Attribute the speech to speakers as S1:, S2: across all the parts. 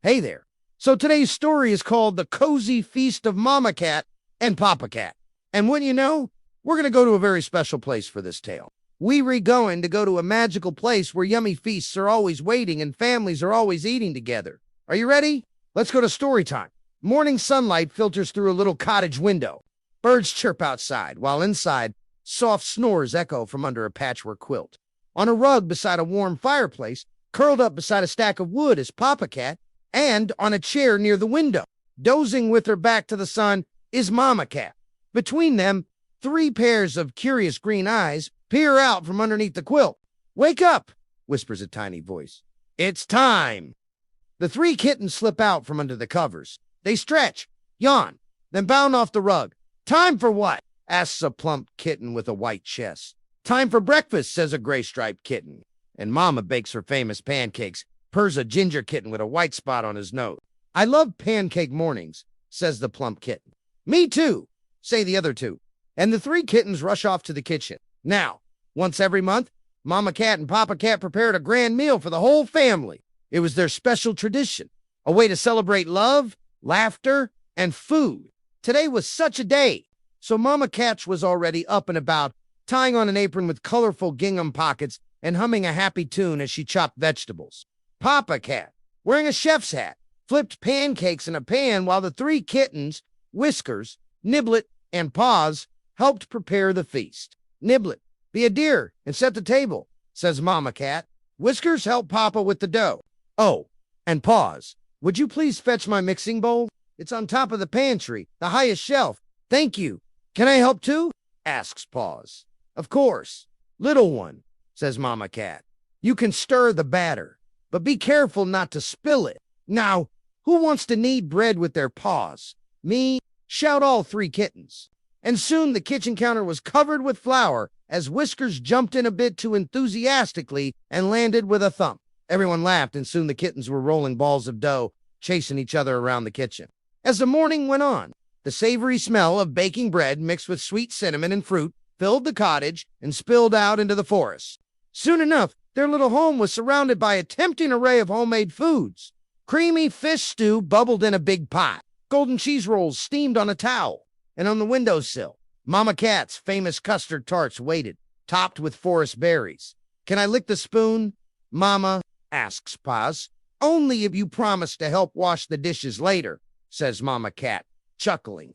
S1: Hey there. So today's story is called The Cozy Feast of Mama Cat and Papa Cat. And when you know, we're going to go to a very special place for this tale. We're going to go to a magical place where yummy feasts are always waiting and families are always eating together. Are you ready? Let's go to story time. Morning sunlight filters through a little cottage window. Birds chirp outside, while inside, soft snores echo from under a patchwork quilt. On a rug beside a warm fireplace, curled up beside a stack of wood is Papa Cat, and on a chair near the window, dozing with her back to the sun, is Mama Cat. Between them, 3 pairs of curious green eyes peer out from underneath the quilt. "Wake up," whispers a tiny voice. "It's time." The 3 kittens slip out from under the covers. They stretch, yawn, then bound off the rug. "Time for what?" asks a plump kitten with a white chest. "Time for breakfast," says a gray-striped kitten. And Mama bakes her famous pancakes, purrs a ginger kitten with a white spot on his nose. "I love pancake mornings," says the plump kitten. "Me too," say the other 2. And the 3 kittens rush off to the kitchen. Now, once every month, Mama Cat and Papa Cat prepared a grand meal for the whole family. It was their special tradition, a way to celebrate love, laughter, and food. Today was such a day. So Mama Cat was already up and about, tying on an apron with colorful gingham pockets and humming a happy tune as she chopped vegetables. Papa Cat, wearing a chef's hat, flipped pancakes in a pan while the 3 kittens, Whiskers, Niblet, and Paws, helped prepare the feast. "Niblet, be a dear and set the table," says Mama Cat. Whiskers, help Papa with the dough. "Oh, and Paws, would you please fetch my mixing bowl? It's on top of the pantry, the highest shelf. Thank you. Can I help too?" asks Paws. "Of course. Little one," says Mama Cat. "You can stir the batter, but be careful not to spill it. Now, who wants to knead bread with their paws?" "Me," shout all 3 kittens. And soon the kitchen counter was covered with flour as Whiskers jumped in a bit too enthusiastically and landed with a thump. Everyone laughed, and soon the kittens were rolling balls of dough, chasing each other around the kitchen. As the morning went on, the savory smell of baking bread mixed with sweet cinnamon and fruit filled the cottage and spilled out into the forest. Soon enough, their little home was surrounded by a tempting array of homemade foods. Creamy fish stew bubbled in a big pot. Golden cheese rolls steamed on a towel. And on the windowsill, Mama Cat's famous custard tarts waited, topped with forest berries. "Can I lick the spoon, Mama?" asks Paws. "Only if you promise to help wash the dishes later," says Mama Cat, chuckling.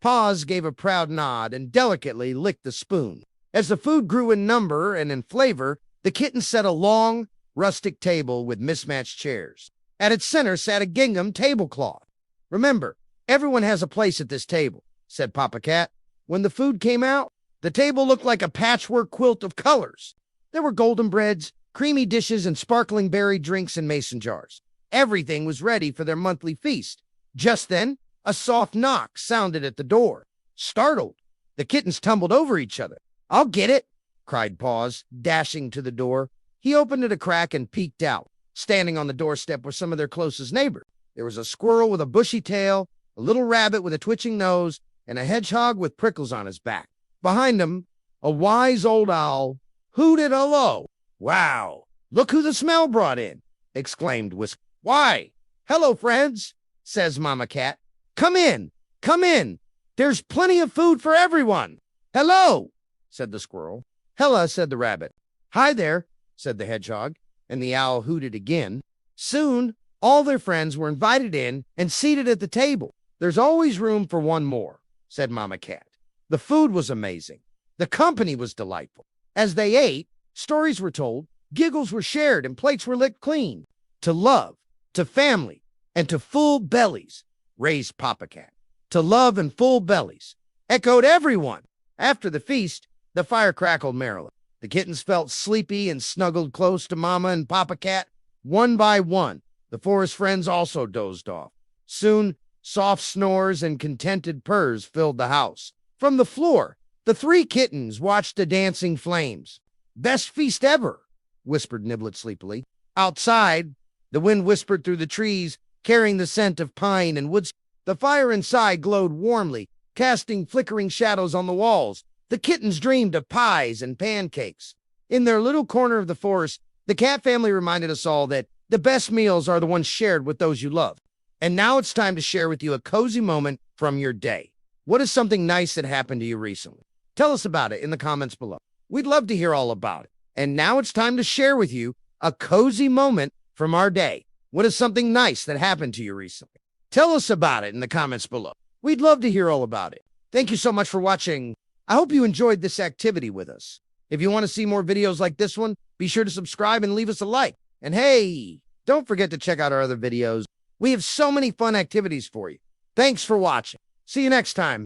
S1: Paws gave a proud nod and delicately licked the spoon. As the food grew in number and in flavor, the kittens set a long, rustic table with mismatched chairs. At its center sat a gingham tablecloth. "Remember, everyone has a place at this table," said Papa Cat. When the food came out, the table looked like a patchwork quilt of colors. There were golden breads, creamy dishes, and sparkling berry drinks in mason jars. Everything was ready for their monthly feast. Just then, a soft knock sounded at the door. Startled, the kittens tumbled over each other. "I'll get it," cried Paws, dashing to the door. He opened it a crack and peeked out. Standing on the doorstep were some of their closest neighbors. There was a squirrel with a bushy tail, a little rabbit with a twitching nose, and a hedgehog with prickles on his back. Behind him, a wise old owl hooted hello. "Wow, look who the smell brought in," exclaimed Whisker. "Why, hello, friends," says Mama Cat. Come in, come in. There's plenty of food for everyone." "Hello," said the squirrel. "Hella," said the rabbit. "Hi there," said the hedgehog, and the owl hooted again. Soon, all their friends were invited in and seated at the table. "There's always room for one more," said Mama Cat. The food was amazing. The company was delightful. As they ate, stories were told, giggles were shared, and plates were licked clean. To love, to family, and to full bellies, raised Papa Cat. To love and full bellies, echoed everyone. After the feast, the fire crackled merrily. The kittens felt sleepy and snuggled close to Mama and Papa Cat. One by one, the forest friends also dozed off. Soon, soft snores and contented purrs filled the house. From the floor, the 3 kittens watched the dancing flames. "Best feast ever," whispered Niblet sleepily. Outside, the wind whispered through the trees, carrying the scent of pine and woods. The fire inside glowed warmly, casting flickering shadows on the walls. The kittens dreamed of pies and pancakes. In their little corner of the forest, the cat family reminded us all that The best meals are the ones shared with those you love. And now it's time to share with you a cozy moment from your day. What is something nice that happened to you recently? Tell us about it in the comments below. We'd love to hear all about it. And now it's time to share with you a cozy moment from our day. What is something nice that happened to you recently? Tell us about it in the comments below. We'd love to hear all about it. Thank you so much for watching. I hope you enjoyed this activity with us. If you want to see more videos like this one, be sure to subscribe and leave us a like. And hey, don't forget to check out our other videos. We have so many fun activities for you. Thanks for watching. See you next time.